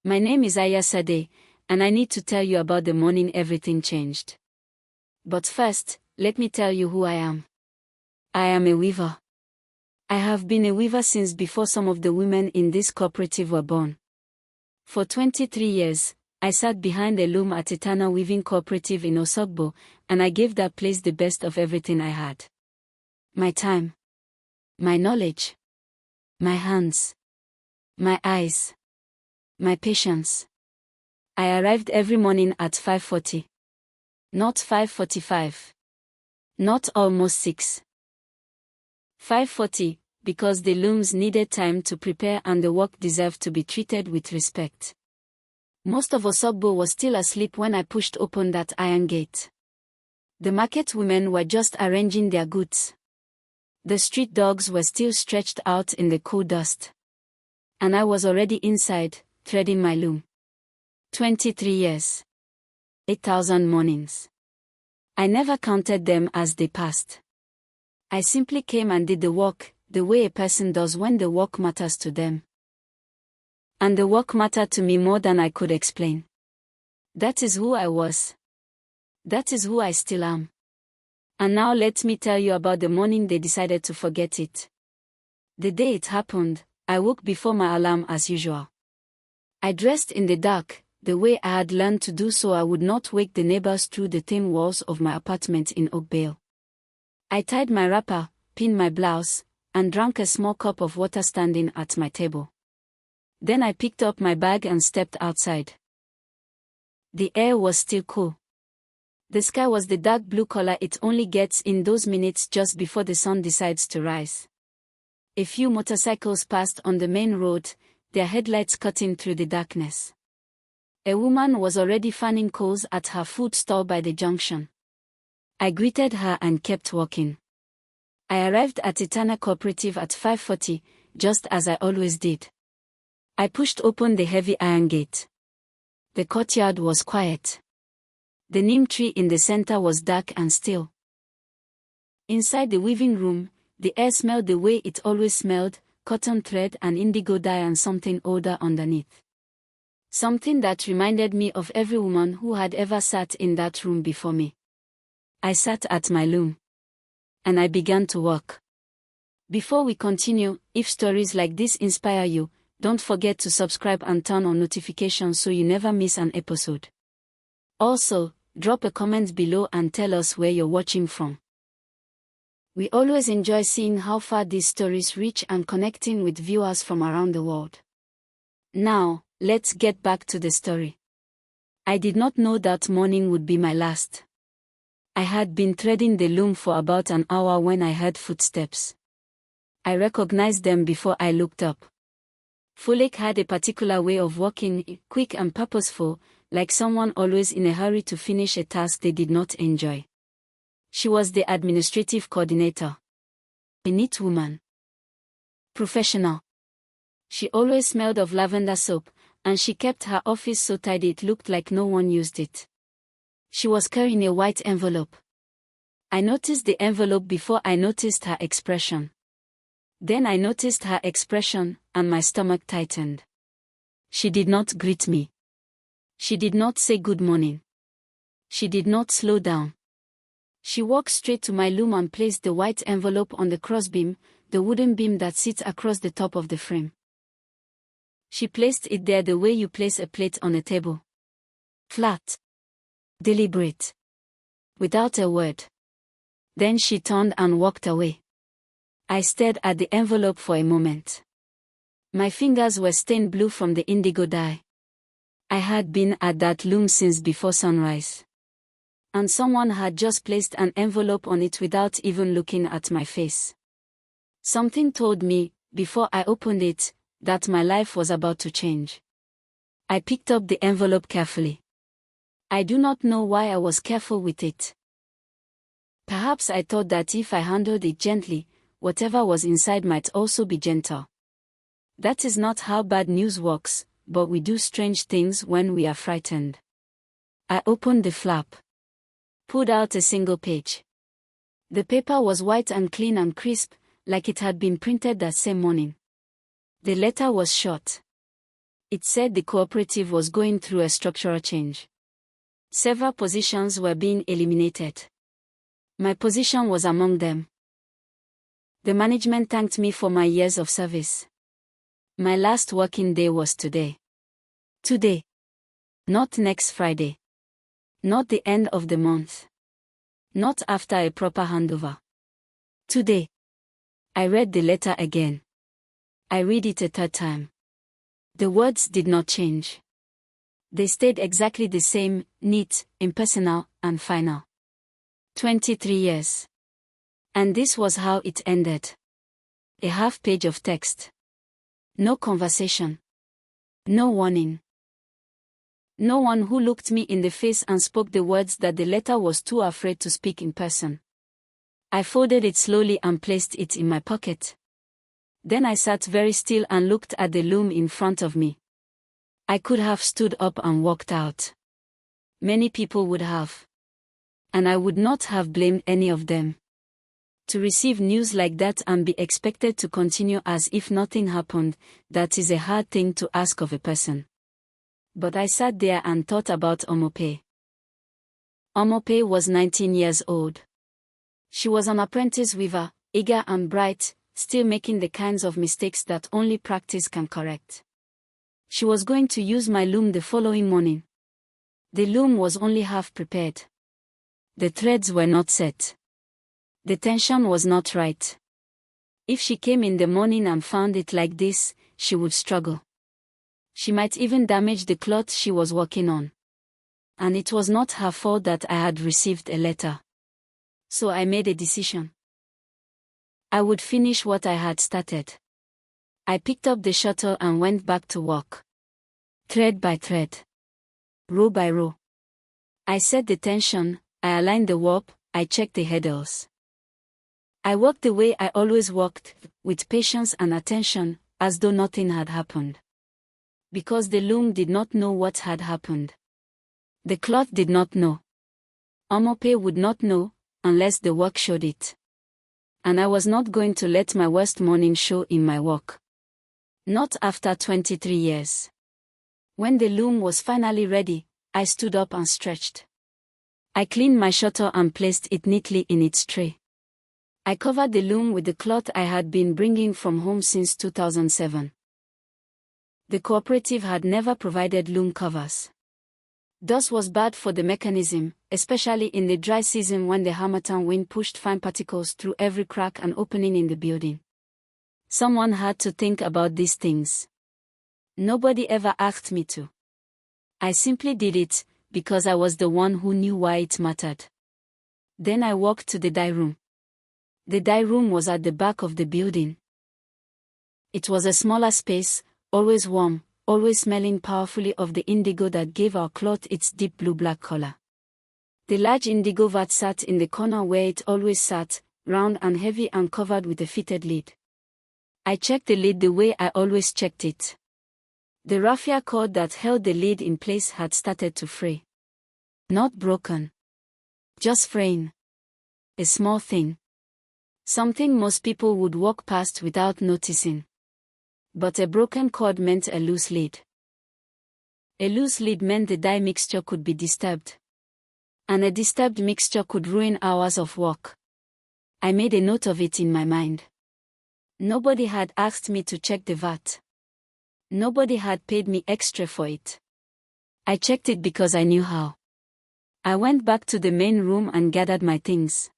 My name is Ayasade, and I need to tell you about the morning everything changed. But first, let me tell you who I am. I am a weaver. I have been a weaver since before some of the women in this cooperative were born. For 23 years, I sat behind a loom at Etana Weaving Cooperative in Osogbo, and I gave that place the best of everything I had. My time. My knowledge. My hands. My eyes. My patience. I arrived every morning at 5:40. Not 5:45. Not almost 6. 5:40, because the looms needed time to prepare and the work deserved to be treated with respect. Most of Osogbo was still asleep when I pushed open that iron gate. The market women were just arranging their goods. The street dogs were still stretched out in the cool dust. And I was already inside, threading my loom. 23 years. 8,000 mornings. I never counted them as they passed. I simply came and did the work, the way a person does when the work matters to them. And the work mattered to me more than I could explain. That is who I was. That is who I still am. And now let me tell you about the morning they decided to forget it. The day it happened, I woke before my alarm as usual. I dressed in the dark, the way I had learned to do so I would not wake the neighbors through the thin walls of my apartment in Oakville. I tied my wrapper, pinned my blouse, and drank a small cup of water standing at my table. Then I picked up my bag and stepped outside. The air was still cool. The sky was the dark blue color it only gets in those minutes just before the sun decides to rise. A few motorcycles passed on the main road, their headlights cutting through the darkness. A woman was already fanning coals at her food stall by the junction. I greeted her and kept walking. I arrived at Etana Cooperative at 5:40, just as I always did. I pushed open the heavy iron gate. The courtyard was quiet. The neem tree in the center was dark and still. Inside the weaving room, the air smelled the way it always smelled, cotton thread and indigo dye and something older underneath. Something that reminded me of every woman who had ever sat in that room before me. I sat at my loom. And I began to work. Before we continue, if stories like this inspire you, don't forget to subscribe and turn on notifications so you never miss an episode. Also, drop a comment below and tell us where you're watching from. We always enjoy seeing how far these stories reach and connecting with viewers from around the world. Now, let's get back to the story. I did not know that morning would be my last. I had been threading the loom for about an hour when I heard footsteps. I recognized them before I looked up. Folek had a particular way of walking, quick and purposeful, like someone always in a hurry to finish a task they did not enjoy. She was the administrative coordinator. A neat woman. Professional. She always smelled of lavender soap, and she kept her office so tidy it looked like no one used it. She was carrying a white envelope. I noticed the envelope before I noticed her expression. Then I noticed her expression, and my stomach tightened. She did not greet me. She did not say good morning. She did not slow down. She walked straight to my loom and placed the white envelope on the crossbeam, the wooden beam that sits across the top of the frame. She placed it there the way you place a plate on a table. Flat. Deliberate. Without a word. Then she turned and walked away. I stared at the envelope for a moment. My fingers were stained blue from the indigo dye. I had been at that loom since before sunrise. And someone had just placed an envelope on it without even looking at my face. Something told me, before I opened it, that my life was about to change. I picked up the envelope carefully. I do not know why I was careful with it. Perhaps I thought that if I handled it gently, whatever was inside might also be gentle. That is not how bad news works, but we do strange things when we are frightened. I opened the flap. Pulled out a single page. The paper was white and clean and crisp, like it had been printed that same morning. The letter was short. It said the cooperative was going through a structural change. Several positions were being eliminated. My position was among them. The management thanked me for my years of service. My last working day was today. Today. Not next Friday. Not the end of the month. Not after a proper handover. Today. I read the letter again. I read it a third time. The words did not change. They stayed exactly the same, neat, impersonal, and final. 23 years. And this was how it ended. A half page of text. No conversation. No warning. No one who looked me in the face and spoke the words that the letter was too afraid to speak in person. I folded it slowly and placed it in my pocket. Then I sat very still and looked at the loom in front of me. I could have stood up and walked out. Many people would have. And I would not have blamed any of them. To receive news like that and be expected to continue as if nothing happened, that is a hard thing to ask of a person. But I sat there and thought about Omope. Omope was 19 years old. She was an apprentice weaver, eager and bright, still making the kinds of mistakes that only practice can correct. She was going to use my loom the following morning. The loom was only half prepared. The threads were not set. The tension was not right. If she came in the morning and found it like this, she would struggle. She might even damage the cloth she was working on. And it was not her fault that I had received a letter. So I made a decision. I would finish what I had started. I picked up the shuttle and went back to work. Thread by thread. Row by row. I set the tension, I aligned the warp, I checked the heddles. I worked the way I always worked, with patience and attention, as though nothing had happened. Because the loom did not know what had happened. The cloth did not know. Omope would not know, unless the work showed it. And I was not going to let my worst morning show in my work. Not after 23 years. When the loom was finally ready, I stood up and stretched. I cleaned my shuttle and placed it neatly in its tray. I covered the loom with the cloth I had been bringing from home since 2007. The cooperative had never provided loom covers. Dust was bad for the mechanism, especially in the dry season when the harmattan wind pushed fine particles through every crack and opening in the building. Someone had to think about these things. Nobody ever asked me to. I simply did it, because I was the one who knew why it mattered. Then I walked to the dye room. The dye room was at the back of the building. It was a smaller space, always warm, always smelling powerfully of the indigo that gave our cloth its deep blue-black color. The large indigo vat sat in the corner where it always sat, round and heavy and covered with a fitted lid. I checked the lid the way I always checked it. The raffia cord that held the lid in place had started to fray. Not broken. Just fraying. A small thing. Something most people would walk past without noticing. But a broken cord meant a loose lid. A loose lid meant the dye mixture could be disturbed. And a disturbed mixture could ruin hours of work. I made a note of it in my mind. Nobody had asked me to check the vat. Nobody had paid me extra for it. I checked it because I knew how. I went back to the main room and gathered my things.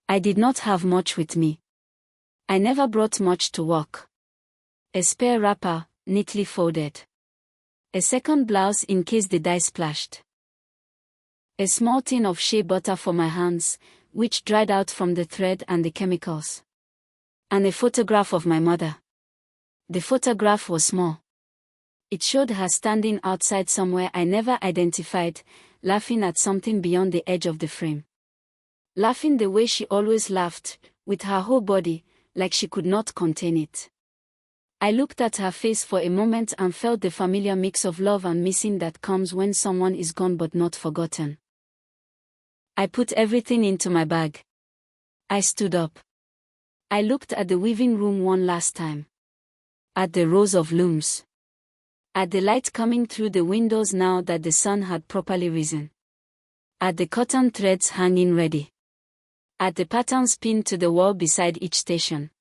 I did not have much with me. I never brought much to work. A spare wrapper, neatly folded. A second blouse in case the dye splashed. A small tin of shea butter for my hands, which dried out from the thread and the chemicals. And a photograph of my mother. The photograph was small. It showed her standing outside somewhere I never identified, laughing at something beyond the edge of the frame. Laughing the way she always laughed, with her whole body, like she could not contain it. I looked at her face for a moment and felt the familiar mix of love and missing that comes when someone is gone but not forgotten. I put everything into my bag. I stood up. I looked at the weaving room one last time. At the rows of looms. At the light coming through the windows now that the sun had properly risen. At the cotton threads hanging ready. At the patterns pinned to the wall beside each station.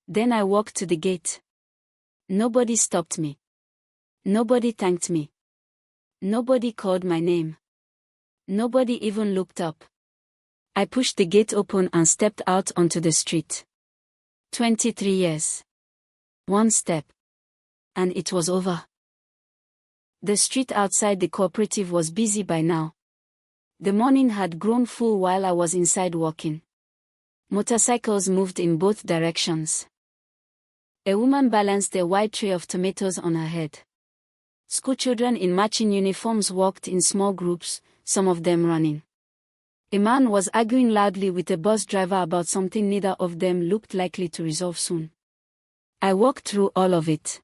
Then I walked to the gate. Nobody stopped me. Nobody thanked me. Nobody called my name. Nobody even looked up. I pushed the gate open and stepped out onto the street. 23 years. One step. And it was over. The street outside the cooperative was busy by now. The morning had grown full while I was inside walking. Motorcycles moved in both directions. A woman balanced a wide tray of tomatoes on her head. Schoolchildren in matching uniforms walked in small groups, some of them running. A man was arguing loudly with a bus driver about something neither of them looked likely to resolve soon. I walked through all of it.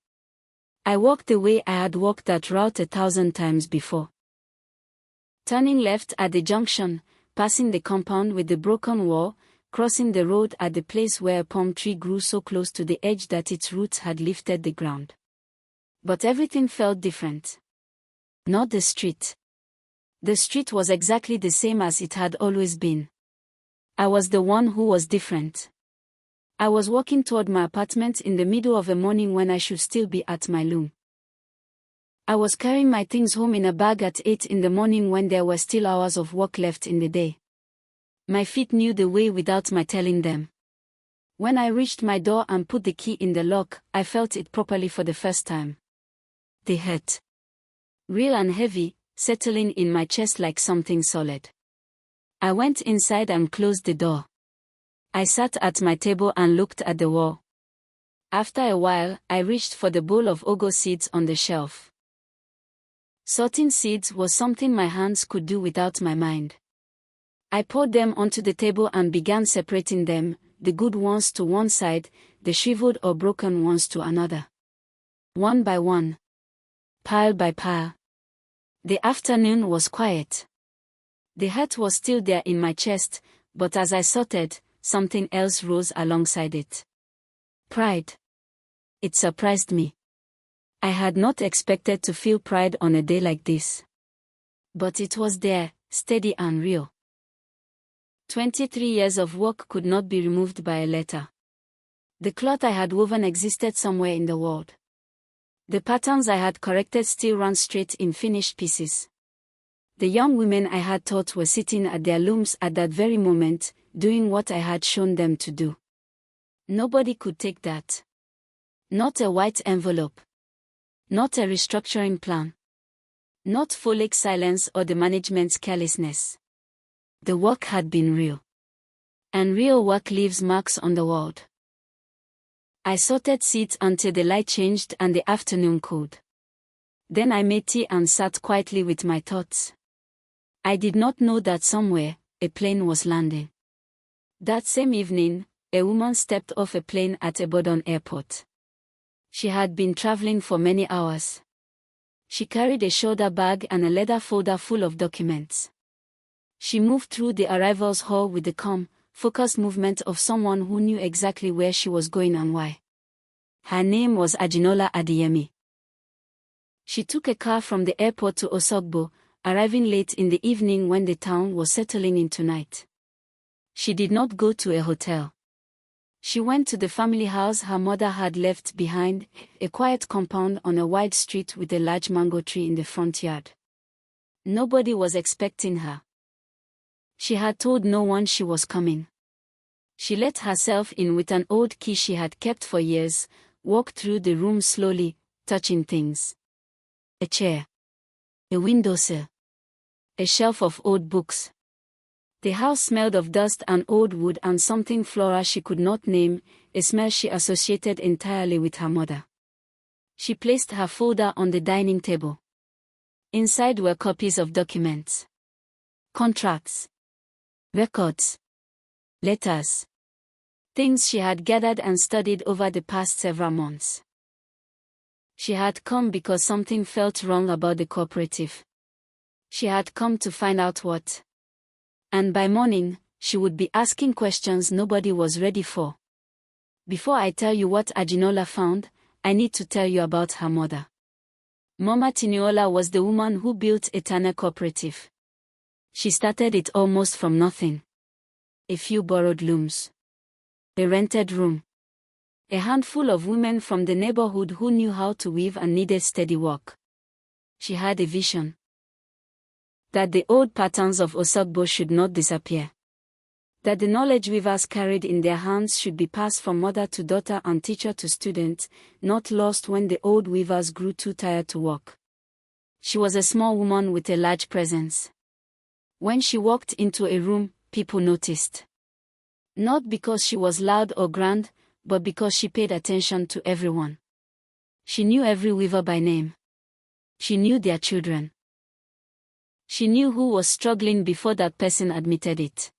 I walked the way I had walked that route 1,000 times before. Turning left at the junction, passing the compound with the broken wall, crossing the road at the place where a palm tree grew so close to the edge that its roots had lifted the ground. But everything felt different. Not the street. The street was exactly the same as it had always been. I was the one who was different. I was walking toward my apartment in the middle of a morning when I should still be at my loom. I was carrying my things home in a bag at 8 in the morning when there were still hours of work left in the day. My feet knew the way without my telling them. When I reached my door and put the key in the lock, I felt it properly for the first time. They hurt. Real and heavy, settling in my chest like something solid. I went inside and closed the door. I sat at my table and looked at the wall. After a while, I reached for the bowl of ugu seeds on the shelf. Sorting seeds was something my hands could do without my mind. I poured them onto the table and began separating them, the good ones to one side, the shriveled or broken ones to another. One by one. Pile by pile. The afternoon was quiet. The hurt was still there in my chest, but as I sorted, something else rose alongside it. Pride. It surprised me. I had not expected to feel pride on a day like this. But it was there, steady and real. 23 years of work could not be removed by a letter. The cloth I had woven existed somewhere in the world. The patterns I had corrected still ran straight in finished pieces. The young women I had taught were sitting at their looms at that very moment, doing what I had shown them to do. Nobody could take that. Not a white envelope. Not a restructuring plan. Not folic silence or the management's carelessness. The work had been real. And real work leaves marks on the world. I sorted seeds until the light changed and the afternoon cooled. Then I made tea and sat quietly with my thoughts. I did not know that somewhere, a plane was landing. That same evening, a woman stepped off a plane at Ibadan airport. She had been traveling for many hours. She carried a shoulder bag and a leather folder full of documents. She moved through the arrivals hall with the calm, focused movement of someone who knew exactly where she was going and why. Her name was Ajinola Adeyemi. She took a car from the airport to Osogbo, arriving late in the evening when the town was settling into night. She did not go to a hotel. She went to the family house her mother had left behind, a quiet compound on a wide street with a large mango tree in the front yard. Nobody was expecting her. She had told no one she was coming. She let herself in with an old key she had kept for years, walked through the room slowly, touching things. A chair. A windowsill. A shelf of old books. The house smelled of dust and old wood and something floral she could not name, a smell she associated entirely with her mother. She placed her folder on the dining table. Inside were copies of documents. Contracts. Records. Letters. Things she had gathered and studied over the past several months. She had come because something felt wrong about the cooperative. She had come to find out what. And by morning, she would be asking questions nobody was ready for. Before I tell you what Ajinola found, I need to tell you about her mother. Mama Tiniola was the woman who built Etana Cooperative. She started it almost from nothing. A few borrowed looms. A rented room. A handful of women from the neighborhood who knew how to weave and needed steady work. She had a vision. That the old patterns of Osogbo should not disappear. That the knowledge weavers carried in their hands should be passed from mother to daughter and teacher to student, not lost when the old weavers grew too tired to work. She was a small woman with a large presence. When she walked into a room, people noticed. Not because she was loud or grand, but because she paid attention to everyone. She knew every weaver by name. She knew their children. She knew who was struggling before that person admitted it.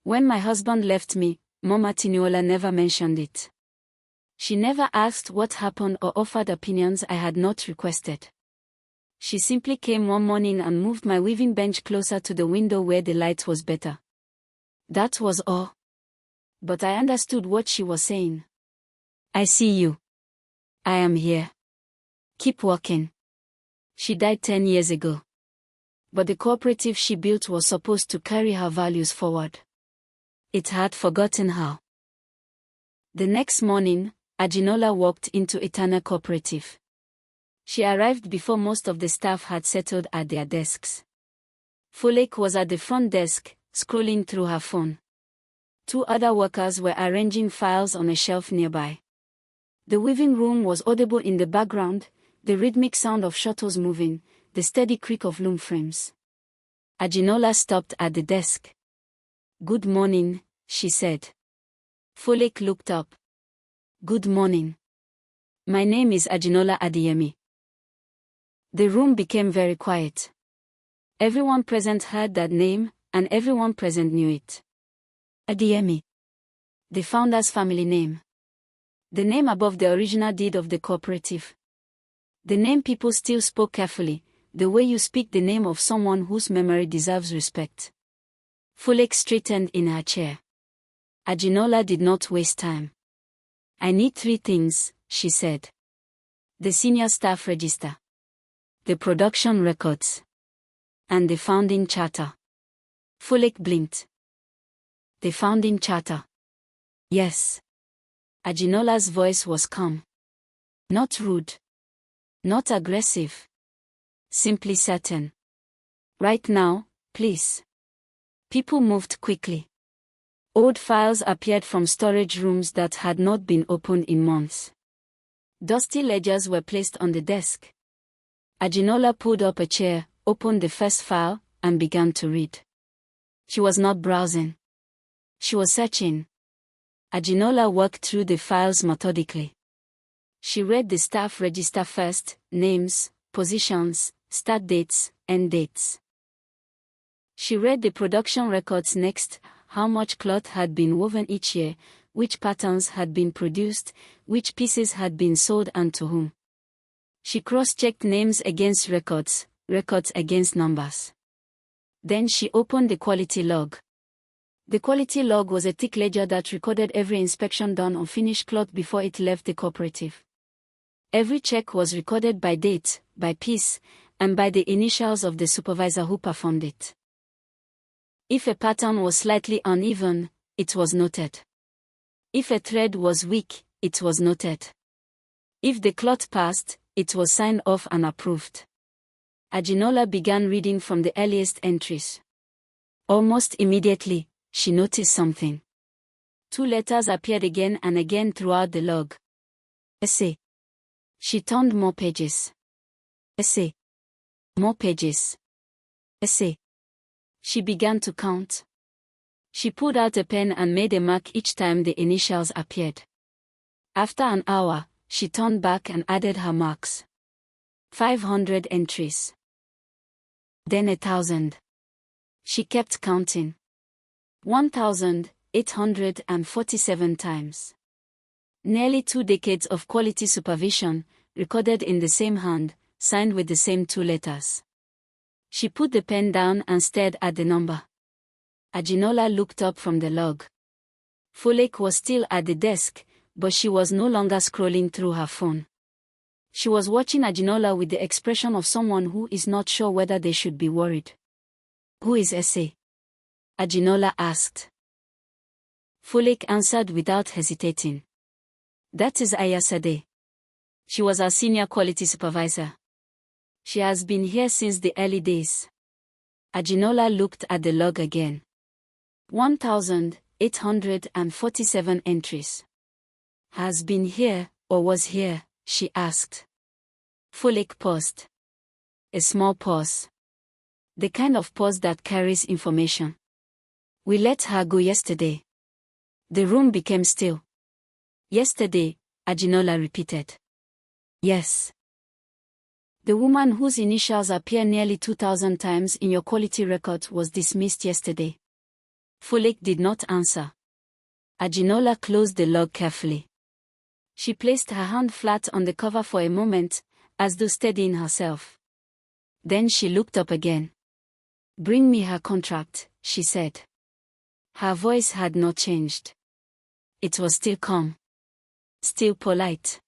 When my husband left me, Mama Tiniola never mentioned it. She never asked what happened or offered opinions I had not requested. She simply came one morning and moved my weaving bench closer to the window where the light was better. That was all. But I understood what she was saying. I see you. I am here. Keep working. She died 10 years ago. But the cooperative she built was supposed to carry her values forward. It had forgotten how. The next morning, Ajinola walked into Etana Cooperative. She arrived before most of the staff had settled at their desks. Folake was at the front desk, scrolling through her phone. 2 other workers were arranging files on a shelf nearby. The weaving room was audible in the background, the rhythmic sound of shuttles moving, the steady creak of loom frames. Ajinola stopped at the desk. "Good morning," she said. Folake looked up. "Good morning. My name is Ajinola Adeyemi." The room became very quiet. Everyone present heard that name, and everyone present knew it. Adeyemi. The founder's family name. The name above the original deed of the cooperative. The name people still spoke carefully, the way you speak the name of someone whose memory deserves respect. Folake straightened in her chair. Ajinola did not waste time. "I need 3 things," she said. "The senior staff register. The production records. And the founding charter." Folake blinked. "The founding charter?" "Yes." Ajinola's voice was calm. Not rude. Not aggressive. Simply certain. "Right now, please." People moved quickly. Old files appeared from storage rooms that had not been opened in months. Dusty ledgers were placed on the desk. Ajinola pulled up a chair, opened the first file, and began to read. She was not browsing. She was searching. Ajinola worked through the files methodically. She read the staff register first, names, positions, start dates, end dates. She read the production records next, how much cloth had been woven each year, which patterns had been produced, which pieces had been sold and to whom. She cross-checked names against records, records against numbers. Then she opened the quality log. The quality log was a thick ledger that recorded every inspection done on finished cloth before it left the cooperative. Every check was recorded by date, by piece, and by the initials of the supervisor who performed it. If a pattern was slightly uneven, it was noted. If a thread was weak, it was noted. If the cloth passed, it was signed off and approved. Ajinola began reading from the earliest entries. Almost immediately, she noticed something. 2 letters appeared again and again throughout the log. Essay. She turned more pages. Essay. More pages. Essay. She began to count. She pulled out a pen and made a mark each time the initials appeared. After an hour, she turned back and added her marks. 500 entries. Then 1,000. She kept counting. 1,847 times. Nearly 2 decades of quality supervision, recorded in the same hand, signed with the same 2 letters. She put the pen down and stared at the number. Ajinola looked up from the log. Folake was still at the desk, but she was no longer scrolling through her phone. She was watching Ajinola with the expression of someone who is not sure whether they should be worried. "Who is Ese?" Ajinola asked. Folek answered without hesitating. "That is Ayasade. She was our senior quality supervisor. She has been here since the early days." Ajinola looked at the log again. 1,847 entries. "Has been here, or was here?" she asked. Folek paused. A small pause. The kind of pause that carries information. "We let her go yesterday." The room became still. "Yesterday," Ajinola repeated. "Yes. The woman whose initials appear nearly 2,000 times in your quality record was dismissed yesterday." Folek did not answer. Ajinola closed the log carefully. She placed her hand flat on the cover for a moment, as though steadying herself. Then she looked up again. "Bring me her contract," she said. Her voice had not changed. It was still calm. Still polite.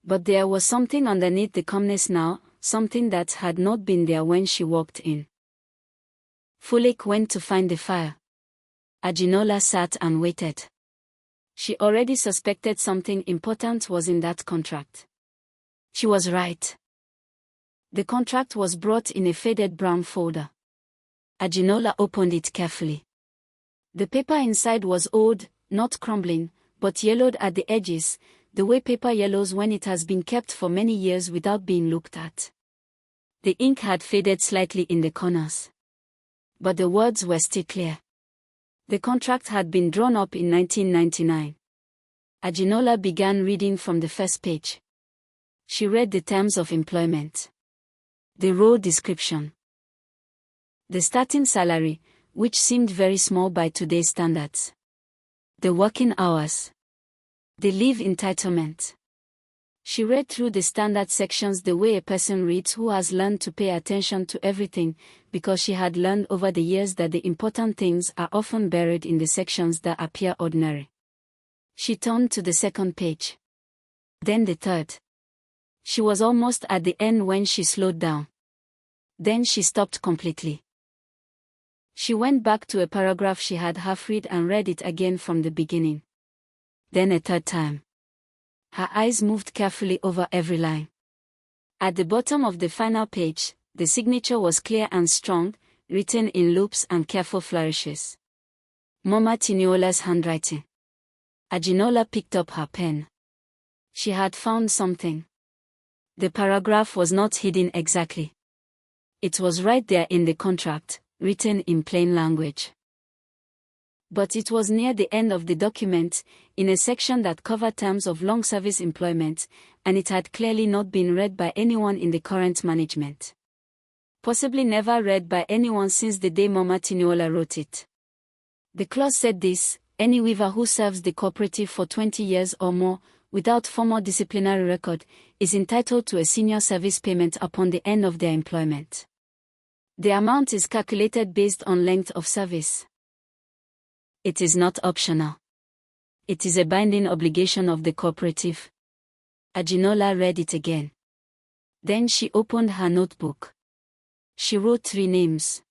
But there was something underneath the calmness now, something that had not been there when she walked in. Folek went to find the file. Ajinola sat and waited. She already suspected something important was in that contract. She was right. The contract was brought in a faded brown folder. Ajinola opened it carefully. The paper inside was old, not crumbling, but yellowed at the edges, the way paper yellows when it has been kept for many years without being looked at. The ink had faded slightly in the corners. But the words were still clear. The contract had been drawn up in 1999. Ajinola began reading from the first page. She read the terms of employment. The role description. The starting salary, which seemed very small by today's standards. The working hours. The leave entitlement. She read through the standard sections the way a person reads who has learned to pay attention to everything, because she had learned over the years that the important things are often buried in the sections that appear ordinary. She turned to the second page. Then the third. She was almost at the end when she slowed down. Then she stopped completely. She went back to a paragraph she had half-read and read it again from the beginning. Then a third time. Her eyes moved carefully over every line. At the bottom of the final page, the signature was clear and strong, written in loops and careful flourishes. Mama Tiniola's handwriting. Ajinola picked up her pen. She had found something. The paragraph was not hidden exactly. It was right there in the contract, written in plain language. But it was near the end of the document, in a section that covered terms of long service employment, and it had clearly not been read by anyone in the current management. Possibly never read by anyone since the day Mama Tiniola wrote it. The clause said this: any weaver who serves the cooperative for 20 years or more, without formal disciplinary record, is entitled to a senior service payment upon the end of their employment. The amount is calculated based on length of service. It is not optional. It is a binding obligation of the cooperative. Ajinola read it again. Then she opened her notebook. She wrote 3 names.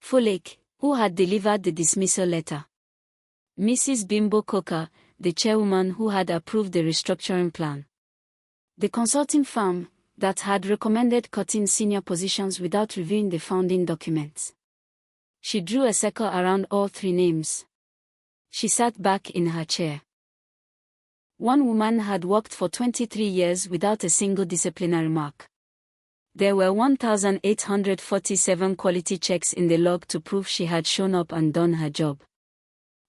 Folek, who had delivered the dismissal letter. Mrs. Bimbo Coker, the chairwoman who had approved the restructuring plan. The consulting firm that had recommended cutting senior positions without reviewing the founding documents. She drew a circle around all 3 names. She sat back in her chair. One woman had worked for 23 years without a single disciplinary mark. There were 1,847 quality checks in the log to prove she had shown up and done her job.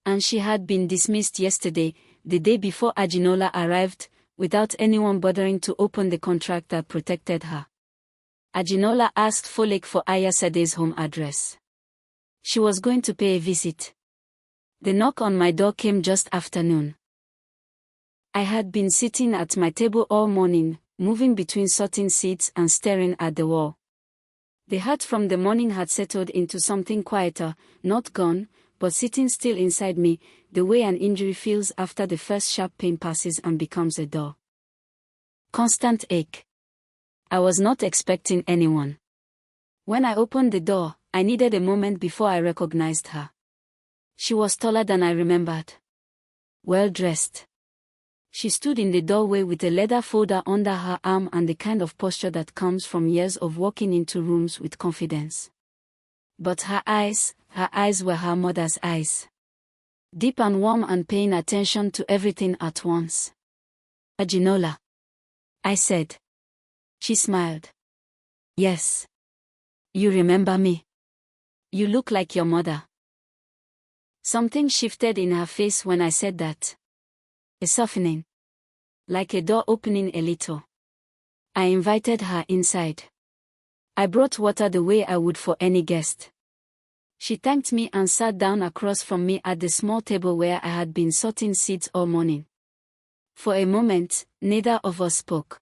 And she had been dismissed yesterday, the day before Ajinola arrived, without anyone bothering to open the contract that protected her. Ajinola asked Folek for Ayasade's home address. She was going to pay a visit. The knock on my door came just after noon. I had been sitting at my table all morning, moving between sorting seeds and staring at the wall. The hurt from the morning had settled into something quieter, not gone, but sitting still inside me, the way an injury feels after the first sharp pain passes and becomes a dull Constant ache. I was not expecting anyone. When I opened the door, I needed a moment before I recognized her. She was taller than I remembered. Well-dressed. She stood in the doorway with a leather folder under her arm and the kind of posture that comes from years of walking into rooms with confidence. But her eyes were her mother's eyes. Deep and warm and paying attention to everything at once. Ajinola, I said. She smiled. Yes. You remember me? You look like your mother. Something shifted in her face when I said that. A softening. Like a door opening a little. I invited her inside. I brought water the way I would for any guest. She thanked me and sat down across from me at the small table where I had been sorting seeds all morning. For a moment, neither of us spoke.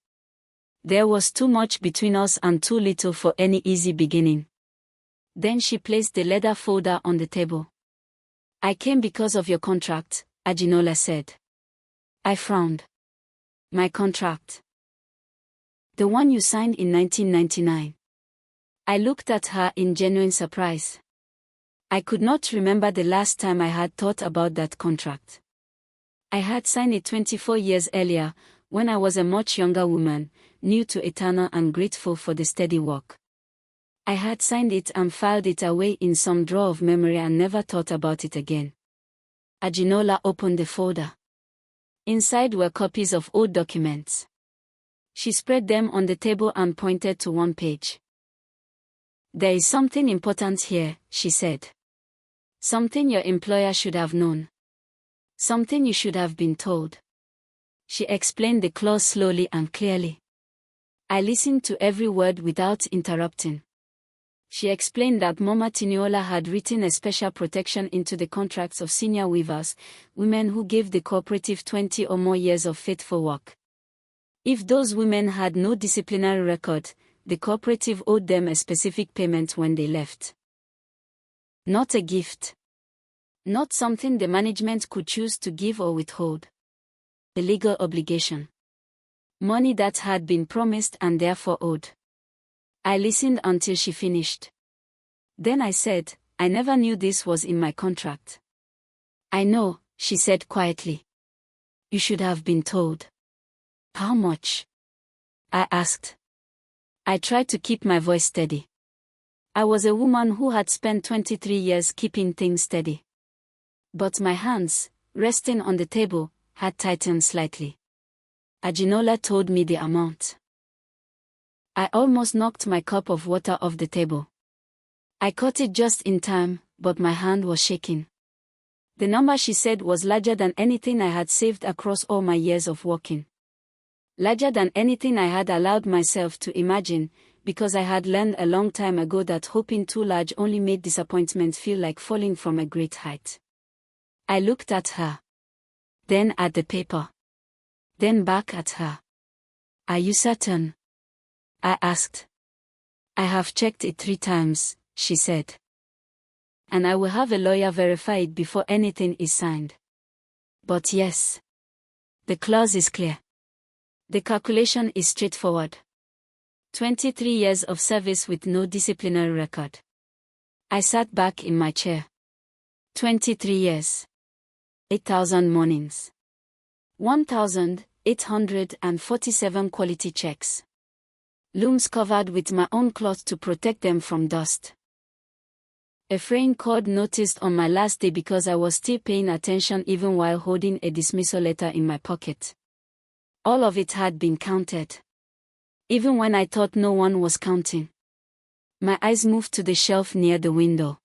There was too much between us and too little for any easy beginning. Then she placed the leather folder on the table. I came because of your contract, Ajinola said. I frowned. My contract. The one you signed in 1999. I looked at her in genuine surprise. I could not remember the last time I had thought about that contract. I had signed it 24 years earlier, when I was a much younger woman, new to Eternal and grateful for the steady work. I had signed it and filed it away in some drawer of memory and never thought about it again. Ajinola opened the folder. Inside were copies of old documents. She spread them on the table and pointed to one page. There is something important here, she said. Something your employer should have known. Something you should have been told. She explained the clause slowly and clearly. I listened to every word without interrupting. She explained that Mama Tiniola had written a special protection into the contracts of senior weavers, women who gave the cooperative 20 or more years of faithful work. If those women had no disciplinary record, the cooperative owed them a specific payment when they left. Not a gift. Not something the management could choose to give or withhold. A legal obligation. Money that had been promised and therefore owed. I listened until she finished. Then I said, I never knew this was in my contract. I know, she said quietly. You should have been told. How much? I asked. I tried to keep my voice steady. I was a woman who had spent 23 years keeping things steady. But my hands, resting on the table, had tightened slightly. Ajinola told me the amount. I almost knocked my cup of water off the table. I caught it just in time, but my hand was shaking. The number she said was larger than anything I had saved across all my years of working. Larger than anything I had allowed myself to imagine, because I had learned a long time ago that hoping too large only made disappointment feel like falling from a great height. I looked at her. Then at the paper. Then back at her. Are you certain? I asked. I have checked it 3 times, she said. And I will have a lawyer verify it before anything is signed. But yes. The clause is clear. The calculation is straightforward. 23 years of service with no disciplinary record. I sat back in my chair. 23 years. 8,000 mornings. 1,847 quality checks. Looms covered with my own cloth to protect them from dust. A fraying cord noticed on my last day because I was still paying attention even while holding a dismissal letter in my pocket. All of it had been counted. Even when I thought no one was counting. My eyes moved to the shelf near the window.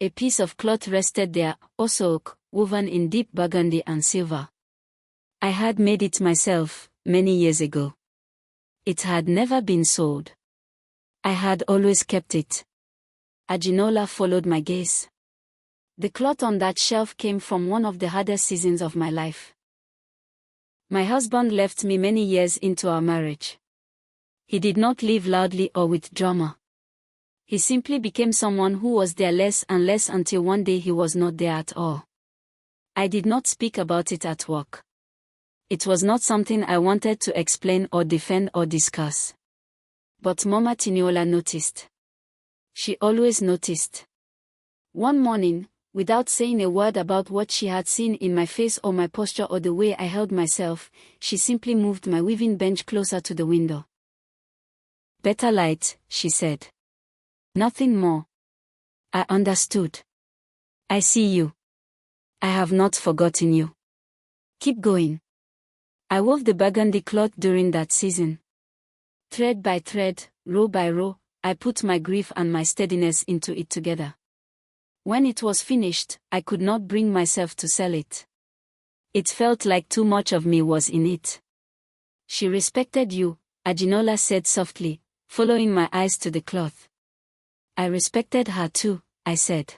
A piece of cloth rested there, also oak, woven in deep burgundy and silver. I had made it myself, many years ago. It had never been sold. I had always kept it. Ajinola followed my gaze. The cloth on that shelf came from one of the hardest seasons of my life. My husband left me many years into our marriage. He did not live loudly or with drama. He simply became someone who was there less and less until one day he was not there at all. I did not speak about it at work. It was not something I wanted to explain or defend or discuss. But Mama Tiniola noticed. She always noticed. One morning, without saying a word about what she had seen in my face or my posture or the way I held myself, she simply moved my weaving bench closer to the window. "Better light," she said. "Nothing more." I understood. "I see you. I have not forgotten you. Keep going." I wove the burgundy cloth during that season. Thread by thread, row by row, I put my grief and my steadiness into it together. When it was finished, I could not bring myself to sell it. It felt like too much of me was in it. "She respected you," Ajinola said softly, following my eyes to the cloth. "I respected her too," I said.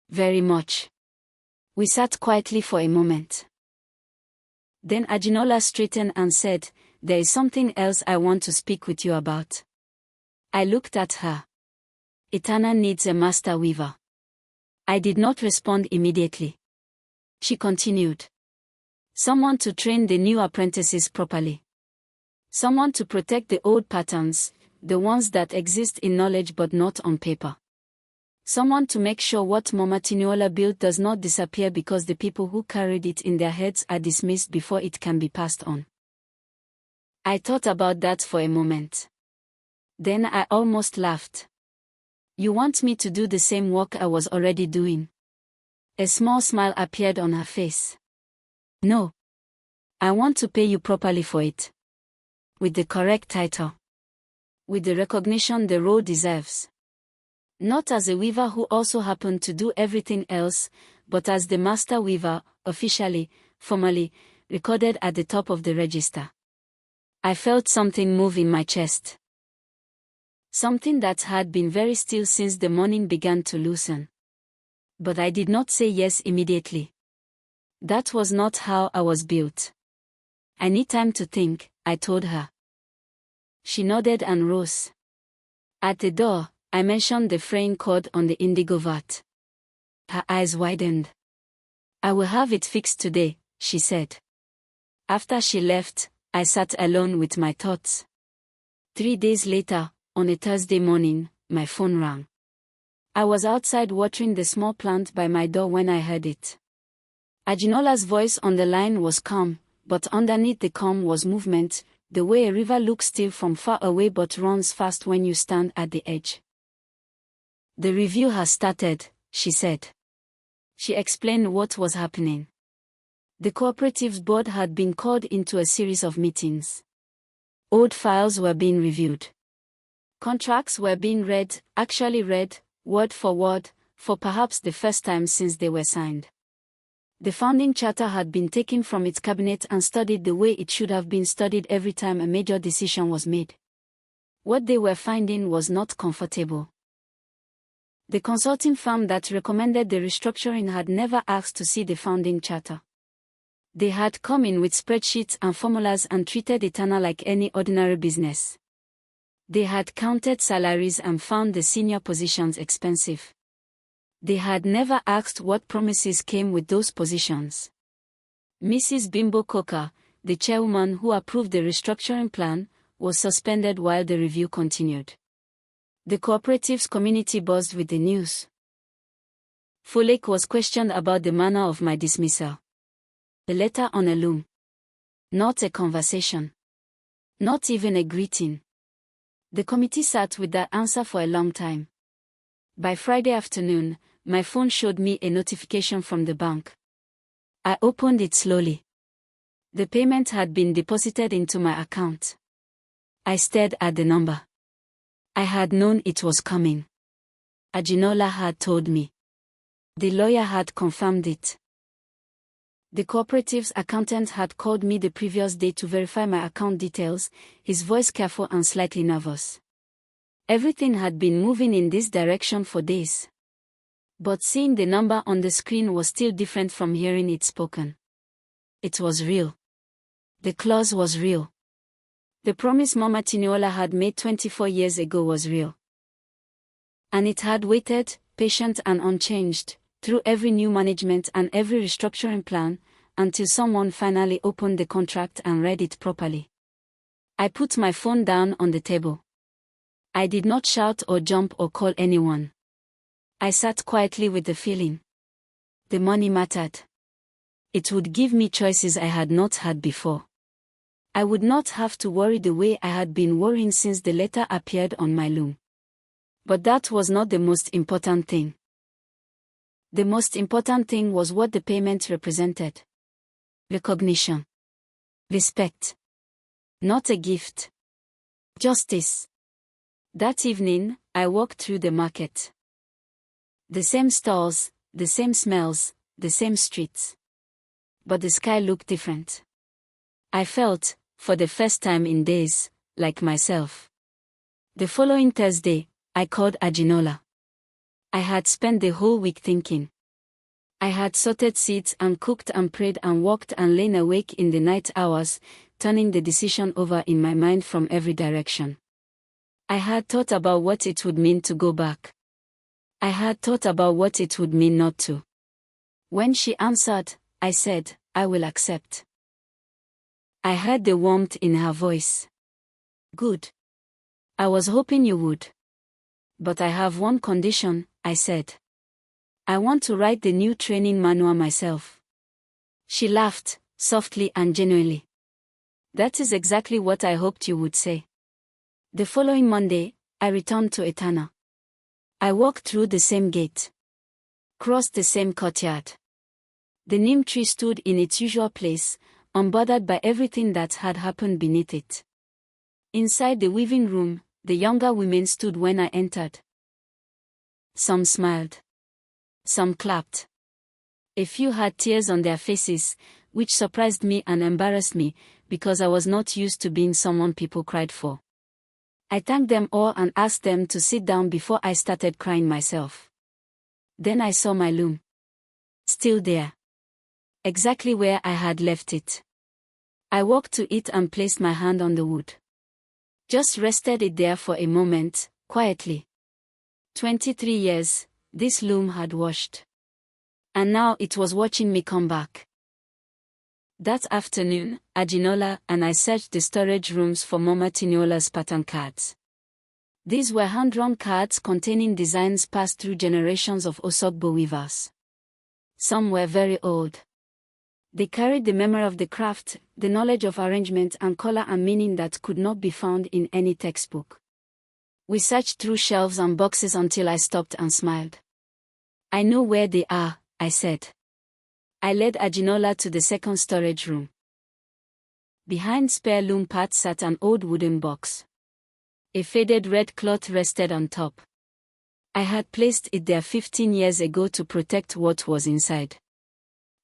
"Very much." We sat quietly for a moment. Then Ajinola straightened and said, "There is something else I want to speak with you about." I looked at her. "Etana needs a master weaver." I did not respond immediately. She continued. "Someone to train the new apprentices properly. Someone to protect the old patterns, the ones that exist in knowledge but not on paper. Someone to make sure what Mama Tiniola built does not disappear because the people who carried it in their heads are dismissed before it can be passed on." I thought about that for a moment. Then I almost laughed. "You want me to do the same work I was already doing?" A small smile appeared on her face. "No. I want to pay you properly for it. With the correct title. With the recognition the role deserves. Not as a weaver who also happened to do everything else, but as the master weaver, officially, formally, recorded at the top of the register." I felt something move in my chest. Something that had been very still since the morning began to loosen. But I did not say yes immediately. That was not how I was built. "I need time to think," I told her. She nodded and rose. At the door, I mentioned the fraying cord on the indigo vat. Her eyes widened. "I will have it fixed today," she said. After she left, I sat alone with my thoughts. 3 days later, on a Thursday morning, my phone rang. I was outside watering the small plant by my door when I heard it. Ajinola's voice on the line was calm, but underneath the calm was movement, the way a river looks still from far away but runs fast when you stand at the edge. "The review has started," she said. She explained what was happening. The cooperative's board had been called into a series of meetings. Old files were being reviewed. Contracts were being read, actually read, word for word, for perhaps the first time since they were signed. The founding charter had been taken from its cabinet and studied the way it should have been studied every time a major decision was made. What they were finding was not comfortable. The consulting firm that recommended the restructuring had never asked to see the founding charter. They had come in with spreadsheets and formulas and treated Etana like any ordinary business. They had counted salaries and found the senior positions expensive. They had never asked what promises came with those positions. Mrs. Bimbo Coker, the chairwoman who approved the restructuring plan, was suspended while the review continued. The cooperative's community buzzed with the news. Folek was questioned about the manner of my dismissal. A letter on a loom. Not a conversation. Not even a greeting. The committee sat with that answer for a long time. By Friday afternoon, my phone showed me a notification from the bank. I opened it slowly. The payment had been deposited into my account. I stared at the number. I had known it was coming. Ajinola had told me. The lawyer had confirmed it. The cooperative's accountant had called me the previous day to verify my account details, his voice careful and slightly nervous. Everything had been moving in this direction for days. But seeing the number on the screen was still different from hearing it spoken. It was real. The clause was real. The promise Mama Tiniola had made 24 years ago was real. And it had waited, patient and unchanged, through every new management and every restructuring plan, until someone finally opened the contract and read it properly. I put my phone down on the table. I did not shout or jump or call anyone. I sat quietly with the feeling. The money mattered. It would give me choices I had not had before. I would not have to worry the way I had been worrying since the letter appeared on my loom. But that was not the most important thing. The most important thing was what the payment represented. Recognition. Respect. Not a gift. Justice. That evening, I walked through the market. The same stalls, the same smells, the same streets. But the sky looked different. I felt, for the first time in days, like myself. The following Thursday, I called Ajinola. I had spent the whole week thinking. I had sorted seeds and cooked and prayed and walked and lain awake in the night hours, turning the decision over in my mind from every direction. I had thought about what it would mean to go back. I had thought about what it would mean not to. When she answered, I said, I will accept. I heard the warmth in her voice. Good. I was hoping you would. But I have one condition, I said. I want to write the new training manual myself. She laughed, softly and genuinely. That is exactly what I hoped you would say. The following Monday, I returned to Etana. I walked through the same gate. Crossed the same courtyard. The neem tree stood in its usual place, unbothered by everything that had happened beneath it. Inside the weaving room, the younger women stood when I entered. Some smiled. Some clapped. A few had tears on their faces, which surprised me and embarrassed me, because I was not used to being someone people cried for. I thanked them all and asked them to sit down before I started crying myself. Then I saw my loom. Still there. Exactly where I had left it. I walked to it and placed my hand on the wood. Just rested it there for a moment, quietly. 23 years, this loom had washed. And now it was watching me come back. That afternoon, Ajinola and I searched the storage rooms for Mama Tiniola's pattern cards. These were hand-drawn cards containing designs passed through generations of Osogbo weavers. Some were very old. They carried the memory of the craft, the knowledge of arrangement and color and meaning that could not be found in any textbook. We searched through shelves and boxes until I stopped and smiled. I know where they are, I said. I led Ajinola to the second storage room. Behind spare loom parts sat an old wooden box. A faded red cloth rested on top. I had placed it there 15 years ago to protect what was inside.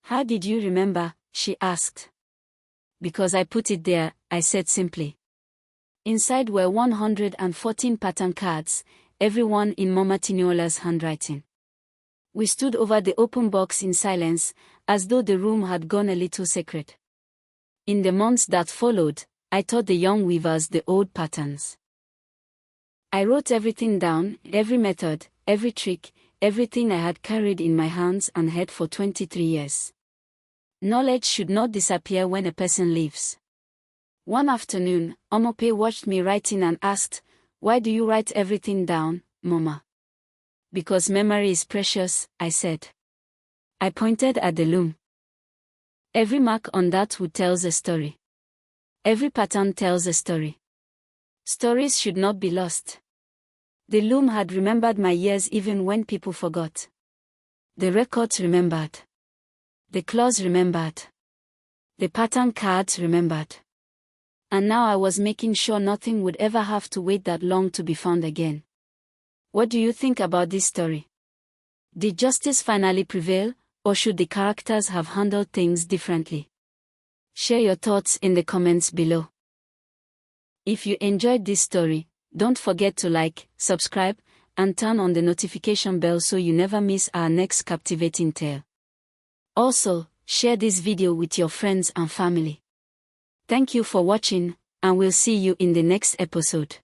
How did you remember? She asked. Because I put it there, I said simply. Inside were 114 pattern cards, every one in Mama Tiniola's handwriting. We stood over the open box in silence, as though the room had gone a little sacred. In the months that followed, I taught the young weavers the old patterns. I wrote everything down, every method, every trick, everything I had carried in my hands and head for 23 years. Knowledge should not disappear when a person leaves. One afternoon, Omope watched me writing and asked, "Why do you write everything down, Mama?" "Because memory is precious," I said. I pointed at the loom. Every mark on that wood tells a story. Every pattern tells a story. Stories should not be lost. The loom had remembered my years even when people forgot. The records remembered. The claws remembered. The pattern cards remembered. And now I was making sure nothing would ever have to wait that long to be found again. What do you think about this story? Did justice finally prevail, or should the characters have handled things differently? Share your thoughts in the comments below. If you enjoyed this story, don't forget to like, subscribe, and turn on the notification bell so you never miss our next captivating tale. Also, share this video with your friends and family. Thank you for watching, and we'll see you in the next episode.